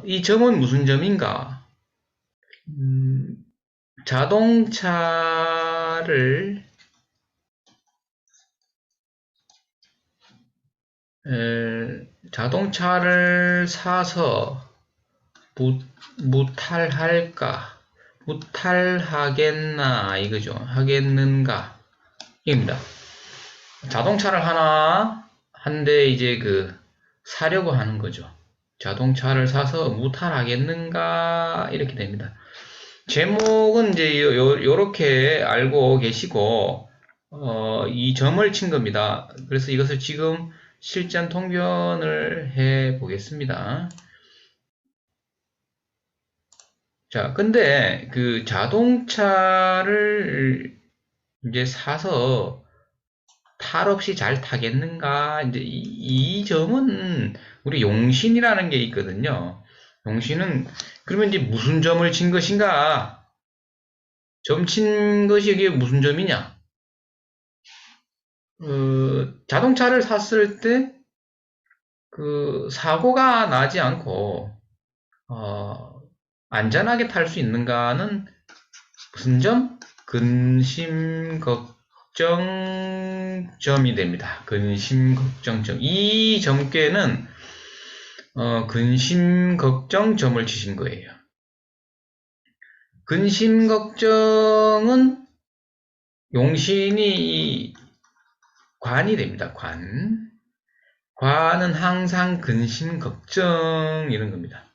이 점은 무슨 점인가? 음, 자동차를 자동차를 사서 무, 무탈할까? 무탈하겠나? 이거죠. 하겠는가? 입니다. 자동차를 하나 한 대 이제 사려고 하는 거죠. 자동차를 사서 무탈하겠는가? 이렇게 됩니다. 제목은 이제 요렇게 알고 계시고, 이 점을 친 겁니다. 그래서 이것을 지금 실전 통변을 해 보겠습니다. 자, 근데 그 자동차를 이제 사서 탈 없이 잘 타겠는가? 이제 이 점은 우리 용신이라는 게 있거든요. 용신은 그러면 이제 무슨 점을 친 것인가? 점 친 것이 이게 무슨 점이냐? 자동차를 샀을 때 사고가 나지 않고 안전하게 탈 수 있는가는 무슨 점? 근심 걱정점이 됩니다. 근심 걱정점. 이 점괘는 근심 걱정점을 치신 거예요. 근심 걱정은 용신이 관이 됩니다. 관. 관은 항상 근심 걱정 이런 겁니다.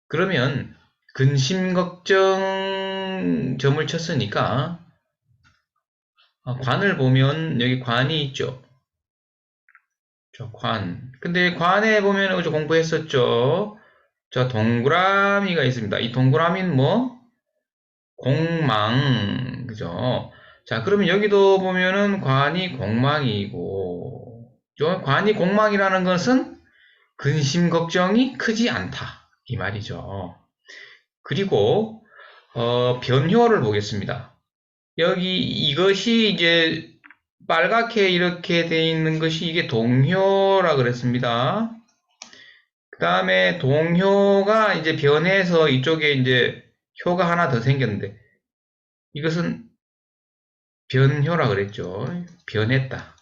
그러면 근심 걱정 점을 쳤으니까 관을 보면 여기 관이 있죠. 저 관. 근데 관에 보면 어제 공부했었죠. 자, 동그라미가 있습니다. 이 동그라미는 뭐? 공망. 그죠? 자, 그러면 여기도 보면은 관이 공망이고, 관이 공망이라는 것은 근심 걱정이 크지 않다. 이 말이죠. 그리고, 변효를 보겠습니다. 여기 이것이 이제 빨갛게 이렇게 되어 있는 것이 이게 동효라 그랬습니다. 그 다음에 동효가 이제 변해서 이쪽에 이제 효가 하나 더 생겼는데 이것은 변효라 그랬죠. 변했다.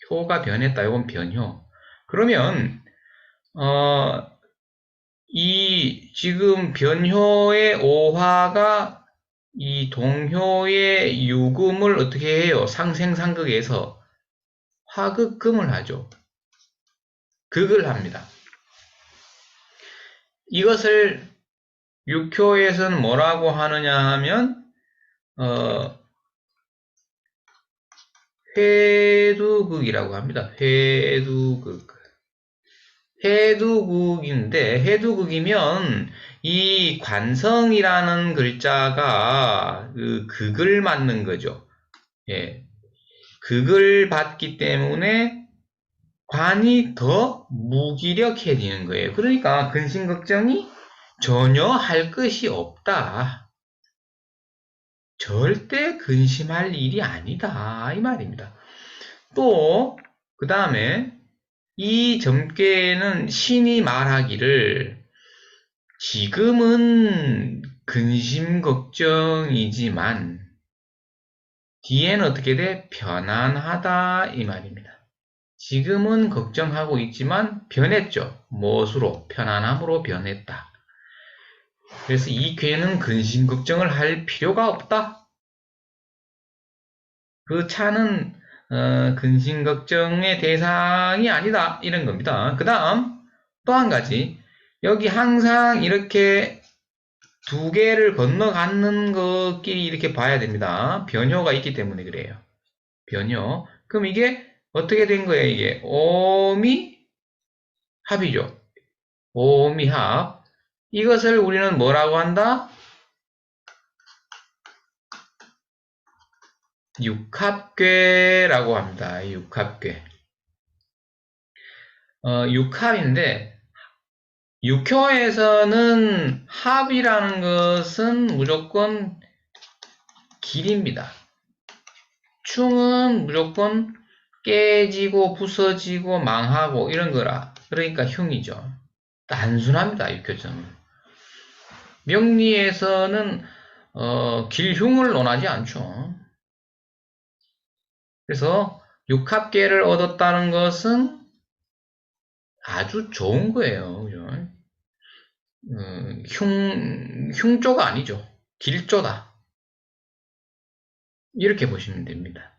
효가 변했다. 이건 변효. 그러면 이 지금 변효의 오화가 이 동효의 유금을 어떻게 해요? 상생상극에서 화극금을 하죠. 극을 합니다. 이것을 육효에서는 뭐라고 하느냐 하면 회두극이라고 합니다. 회두극. 회두극인데 회두극이면 이 관성이라는 글자가 극을 맞는 거죠. 예. 극을 받기 때문에 관이 더 무기력해지는 거예요. 그러니까 근심걱정이 전혀 할 것이 없다. 절대 근심할 일이 아니다. 이 말입니다. 또, 그 다음에 이 점괘는 신이 말하기를 지금은 근심 걱정이지만 뒤에는 어떻게 돼? 편안하다 이 말입니다. 지금은 걱정하고 있지만 변했죠. 무엇으로? 편안함으로 변했다. 그래서 이 괴는 근심 걱정을 할 필요가 없다. 그 차는 근심 걱정의 대상이 아니다. 이런 겁니다. 그 다음 또 한 가지 여기 항상 이렇게 두 개를 건너가는 것끼리 이렇게 봐야 됩니다. 변효가 있기 때문에 그래요. 변효. 그럼 이게 어떻게 된 거예요? 이게 오미 합이죠. 오미 합. 이것을 우리는 뭐라고 한다? 육합괴라고 합니다. 육합괴. 육합인데 육효에서는 합이라는 것은 무조건 길입니다. 충은 무조건 깨지고 부서지고 망하고 이런 거라. 그러니까 흉이죠. 단순합니다. 육효점은. 명리에서는 길흉을 논하지 않죠. 그래서 육합계를 얻었다는 것은 아주 좋은 거예요. 그죠? 흉조가 아니죠. 길조다. 이렇게 보시면 됩니다.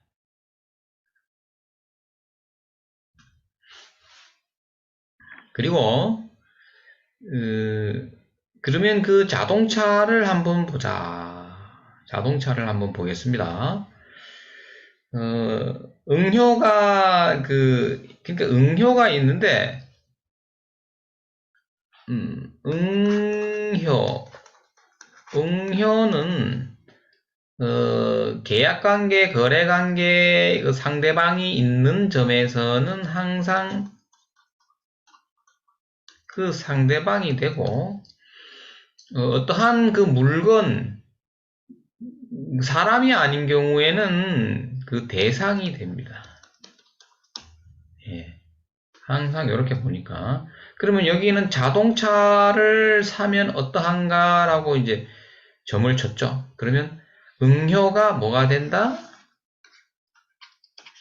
그리고 그러면 그 자동차를 한번 보자. 자동차를 한번 보겠습니다. 응효가 그러니까 응효가 있는데 응효는 계약관계, 거래관계 그 상대방이 있는 점에서는 항상 그 상대방이 되고 어떠한 그 물건, 사람이 아닌 경우에는 그 대상이 됩니다. 예. 항상 이렇게 보니까. 그러면 여기는 자동차를 사면 어떠한가라고 이제 점을 쳤죠. 그러면 응효가 뭐가 된다?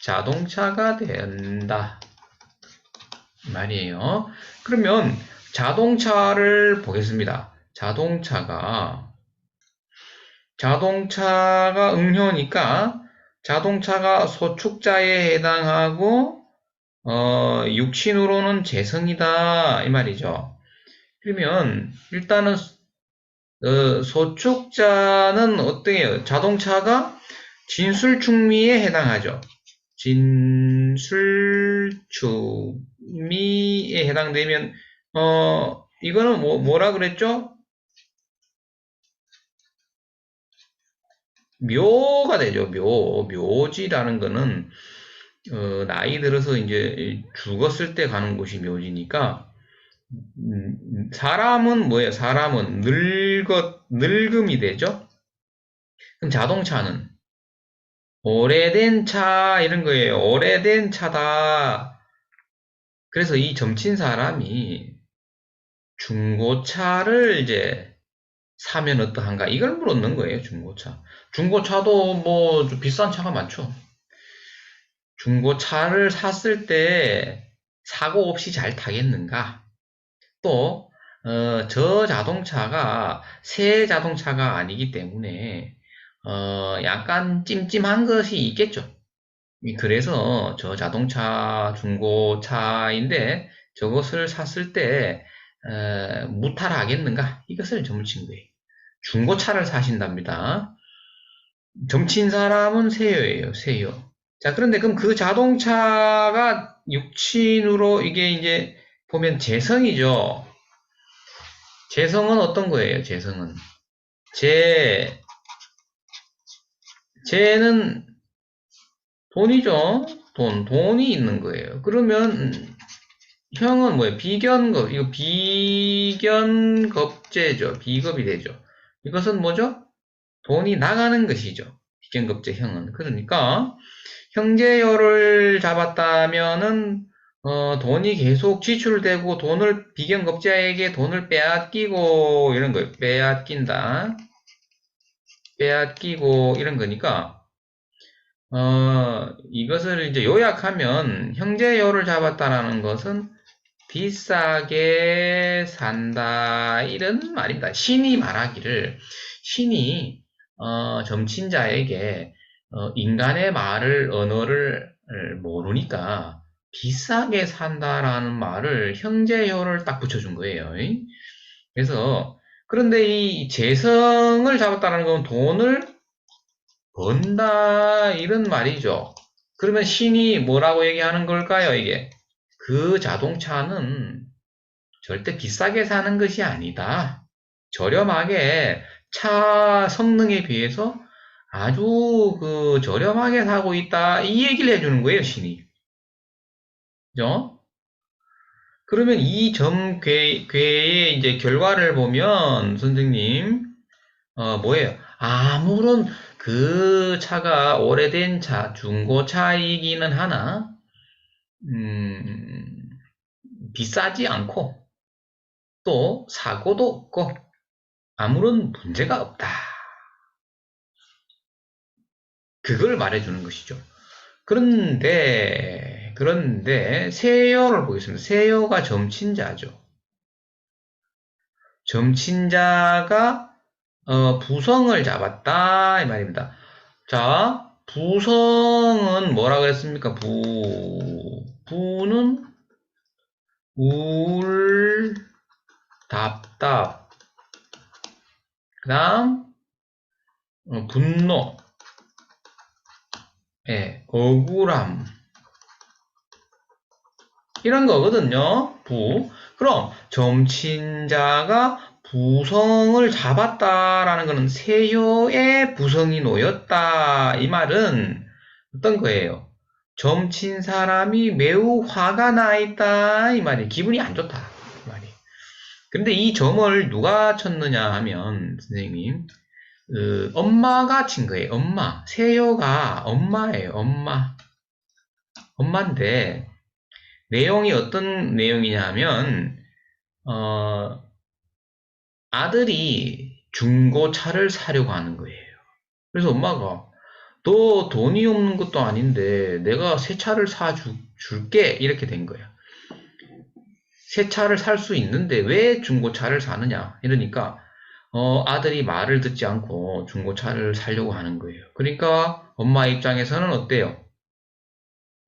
자동차가 된다. 이 말이에요. 그러면 자동차를 보겠습니다. 자동차가 응효니까 자동차가 소축자에 해당하고 육신으로는 재성이다 이 말이죠. 그러면 일단은 소축자는 어때요? 자동차가 진술충미에 해당하죠. 진술충미에 해당되면 이거는 뭐라 그랬죠? 묘가 되죠. 묘지라는 거는 나이 들어서 이제 죽었을 때 가는 곳이 묘지니까 사람은 뭐예요? 사람은 늙음이 되죠. 그럼 자동차는 오래된 차 이런 거예요. 오래된 차다. 그래서 이 점친 사람이 중고차를 이제 사면 어떠한가? 이걸 물었는 거예요. 중고차. 중고차도 뭐 좀 비싼 차가 많죠. 중고차를 샀을 때 사고 없이 잘 타겠는가? 또 저 자동차가 새 자동차가 아니기 때문에 약간 찜찜한 것이 있겠죠. 그래서 저 자동차 중고차인데 저것을 샀을 때 무탈하겠는가? 이것을 점친 거예요. 중고차를 사신답니다. 점친 사람은 세요예요. 세요. 자, 그런데 그럼 그 자동차가 육친으로 이게 이제 보면 재성이죠. 재성은 어떤 거예요? 재성은 재는 돈이죠. 돈이 있는 거예요. 그러면 형은 뭐예요? 비견급, 이거 비견급제죠. 비급이 되죠. 이것은 뭐죠? 돈이 나가는 것이죠. 비견급제 형은. 그러니까 형제요를 잡았다면은 돈이 계속 지출되고 비견급자에게 돈을 빼앗기고 이런 거예요. 빼앗기고 이런 거니까 이것을 이제 요약하면 형제요를 잡았다라는 것은 비싸게 산다 이런 말입니다. 신이 말하기를 신이 점친자에게 인간의 언어를 모르니까 비싸게 산다라는 말을 형제효를 딱 붙여준 거예요. 그래서 그런데 이 재성을 잡았다는 건 돈을 번다 이런 말이죠. 그러면 신이 뭐라고 얘기하는 걸까요, 이게? 그 자동차는 절대 비싸게 사는 것이 아니다. 저렴하게 차 성능에 비해서 아주 저렴하게 사고 있다. 이 얘기를 해주는 거예요, 신이. 그죠? 그러면 이 괴의 이제 결과를 보면, 선생님, 뭐예요? 아무런 그 차가 오래된 차, 중고차이기는 하나, 비싸지 않고 또 사고도 없고 아무런 문제가 없다. 그걸 말해주는 것이죠. 그런데 세요를 보겠습니다. 세요가 점친자죠. 점친자가 부성을 잡았다 이 말입니다. 자, 부성은 뭐라 그랬습니까? 부는 울, 답답, 그 다음 분노, 예, 억울함 이런 거거든요. 그럼 점친자가 부성을 잡았다라는 것은 세효의 부성이 놓였다. 이 말은 어떤 거예요? 점친 사람이 매우 화가 나 있다. 이 말이 기분이 안 좋다. 이 말이. 근데 이 점을 누가 쳤느냐 하면 선생님 엄마가 친 거예요. 엄마. 세효가 엄마예요. 엄마인데 내용이 어떤 내용이냐 하면 아들이 중고차를 사려고 하는 거예요. 그래서 엄마가 너 돈이 없는 것도 아닌데 내가 새 차를 사줄게 이렇게 된 거야. 새 차를 살 수 있는데 왜 중고차를 사느냐 이러니까 아들이 말을 듣지 않고 중고차를 사려고 하는 거예요. 그러니까 엄마 입장에서는 어때요?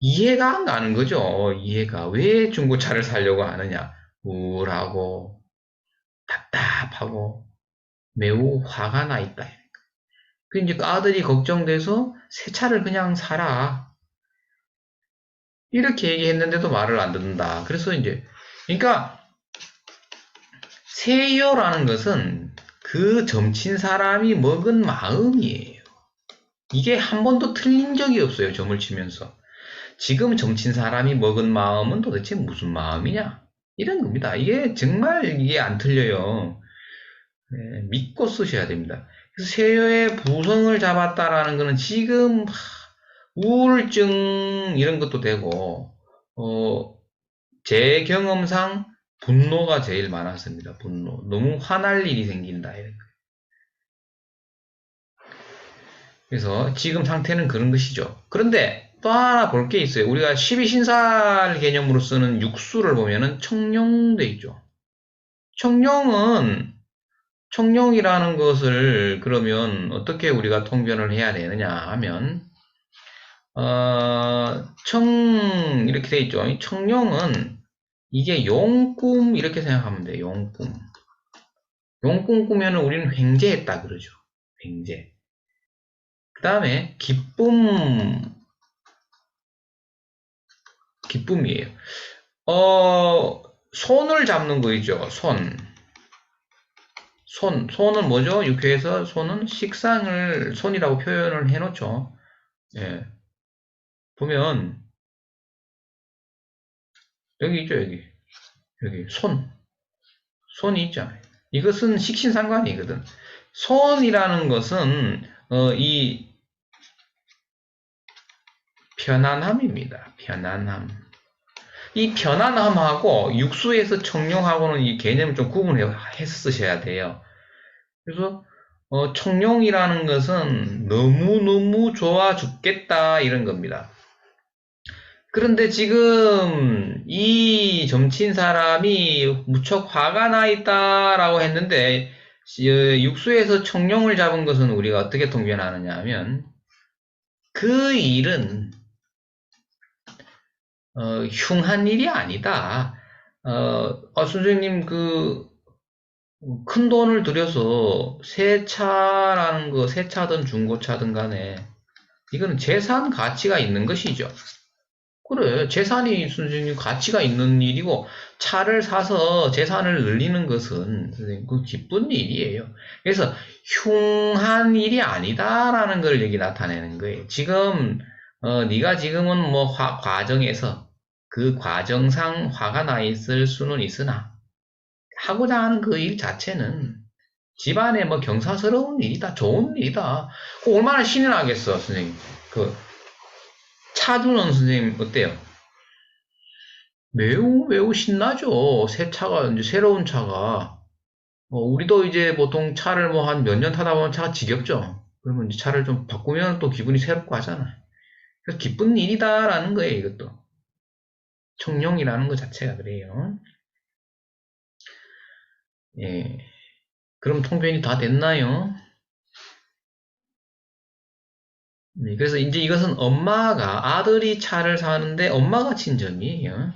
이해가 안 가는 거죠. 이해가. 왜 중고차를 사려고 하느냐. 우울하고 답답하고 매우 화가 나 있다. 그 이제 그 아들이 걱정돼서 새 차를 그냥 사라. 이렇게 얘기했는데도 말을 안 듣는다. 그래서 이제 그러니까 세요라는 것은 그 점친 사람이 먹은 마음이에요. 이게 한 번도 틀린 적이 없어요. 점을 치면서. 지금 점친 사람이 먹은 마음은 도대체 무슨 마음이냐? 이런 겁니다. 이게 정말 이게 안 틀려요. 네, 믿고 쓰셔야 됩니다. 그래서 세요의 부성을 잡았다라는 것은 지금 우울증 이런 것도 되고 제 경험상 분노가 제일 많았습니다. 분노. 너무 화날 일이 생긴다. 이런 거. 그래서 지금 상태는 그런 것이죠. 그런데 또 하나 볼 게 있어요. 우리가 12신살 개념으로 쓰는 육수를 보면은 청룡돼 있죠. 청룡이라는 것을 그러면 어떻게 우리가 통변을 해야 되느냐 하면 이렇게 돼 있죠. 청룡은 이게 용꿈 이렇게 생각하면 돼요. 용꿈. 용꿈 꾸면 우리는 횡재했다 그러죠. 횡재. 그 다음에 기쁨이에요. 손을 잡는 거 있죠. 손은 뭐죠? 육회에서 손은 식상을 손이라고 표현을 해놓죠. 예. 보면 여기 있죠. 여기 손이 있잖아요. 이것은 식신상관이거든. 손이라는 것은 이 편안함입니다. 편안함. 이 편안함하고 육수에서 청룡하고는 이 개념을 좀 구분해서 쓰셔야 돼요. 그래서 청룡이라는 것은 너무너무 좋아 죽겠다 이런 겁니다. 그런데 지금 이 점친 사람이 무척 화가 나 있다라고 했는데 육수에서 청룡을 잡은 것은 우리가 어떻게 통변하느냐 하면 그 일은 흉한 일이 아니다. 선생님 큰 돈을 들여서 새 차라는 거, 새 차든 중고차든 간에 이거는 재산 가치가 있는 것이죠. 그래, 재산이 선생님 가치가 있는 일이고 차를 사서 재산을 늘리는 것은 선생님 그 기쁜 일이에요. 그래서 흉한 일이 아니다라는 걸 여기 나타내는 거예요. 지금 네가 지금은 뭐 과정에서 그 과정상 화가 나 있을 수는 있으나 하고자 하는 그 일 자체는 집안에 뭐 경사스러운 일이다, 좋은 일이다. 얼마나 신이 나겠어, 선생님. 차 주는 선생님 어때요? 매우 신나죠. 새 차가, 이제 새로운 차가. 우리도 이제 보통 차를 뭐 한 몇 년 타다 보면 차가 지겹죠. 그러면 이제 차를 좀 바꾸면 또 기분이 새롭고 하잖아요. 그래서 기쁜 일이다라는 거예요, 이것도. 청룡이라는 것 자체가 그래요. 예. 그럼 통변이 다 됐나요? 네, 그래서 이제 이것은 엄마가, 아들이 차를 사는데 엄마가 친정이에요.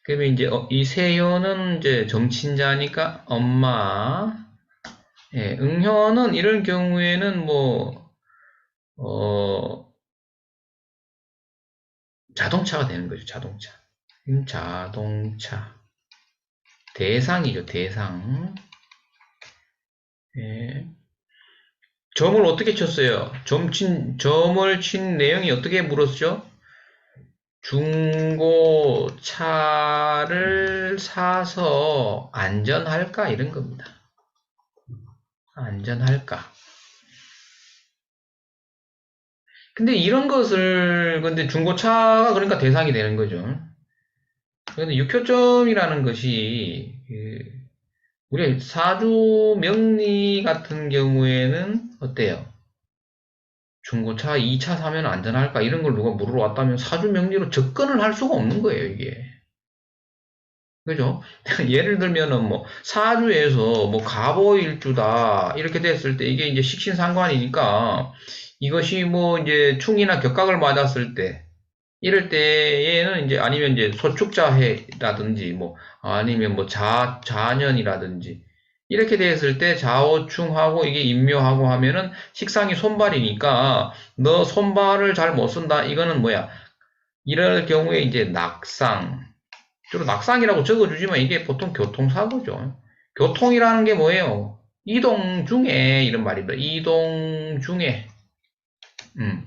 그러면 이제 이 세효는 이제 정친자니까 엄마, 예, 응효는 이런 경우에는 뭐, 자동차가 되는 거죠, 자동차. 자동차. 대상이죠, 대상. 예. 점을 어떻게 쳤어요? 점을 친 내용이 어떻게 물었죠? 중고차를 사서 안전할까? 이런 겁니다. 안전할까? 근데 이런 것을, 근데 중고차가 그러니까 대상이 되는 거죠. 그런데 육효점이라는 것이, 우리 사주 명리 같은 경우에는 어때요? 중고차 2차 사면 안전할까? 이런 걸 누가 물으러 왔다면 사주 명리로 접근을 할 수가 없는 거예요, 이게. 그죠? 예를 들면은 뭐 사주에서 뭐 갑오일주다 이렇게 됐을 때 이게 이제 식신상관이니까 이것이 뭐 이제 충이나 격각을 맞았을 때 이럴 때에는 이제 아니면 이제 소축자해라든지 뭐 아니면 뭐 자년이라든지 이렇게 됐을 때 좌오충하고 이게 임묘하고 하면은 식상이 손발이니까 너 손발을 잘 못 쓴다 이거는 뭐야? 이럴 경우에 이제 낙상 주로 낙상이라고 적어주지만 이게 보통 교통사고죠. 교통이라는 게 뭐예요? 이동 중에 이런 말입니다. 이동 중에. 음.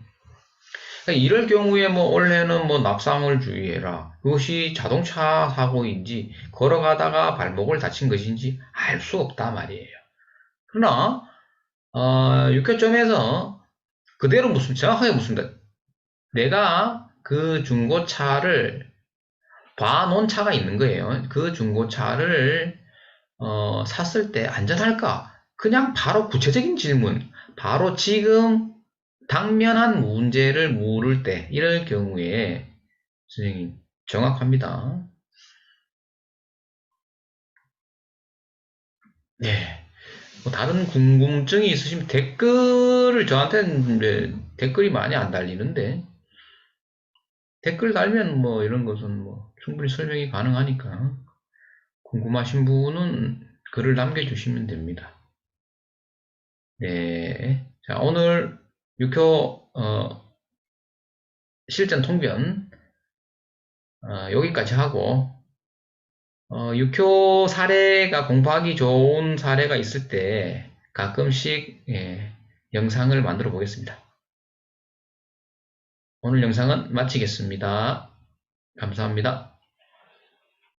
그러니까 이럴 경우에 뭐 원래는 뭐 낙상을 주의해라. 그것이 자동차 사고인지 걸어가다가 발목을 다친 것인지 알 수 없다 말이에요. 그러나 6회점에서 그대로 정확하게 묻습니다. 내가 그 중고차를 봐놓은 차가 있는 거예요. 그 중고차를 샀을 때 안전할까? 그냥 바로 구체적인 질문, 바로 지금 당면한 문제를 물을 때, 이럴 경우에, 선생님, 정확합니다. 네. 뭐 다른 궁금증이 있으시면 댓글을 저한테는 이제 댓글이 많이 안 달리는데, 댓글 달면 뭐 이런 것은 뭐 충분히 설명이 가능하니까, 궁금하신 분은 글을 남겨주시면 됩니다. 네. 자, 오늘 6호, 실전 통변, 여기까지 하고, 6호 사례가 공부하기 좋은 사례가 있을 때 가끔씩, 예, 영상을 만들어 보겠습니다. 오늘 영상은 마치겠습니다. 감사합니다.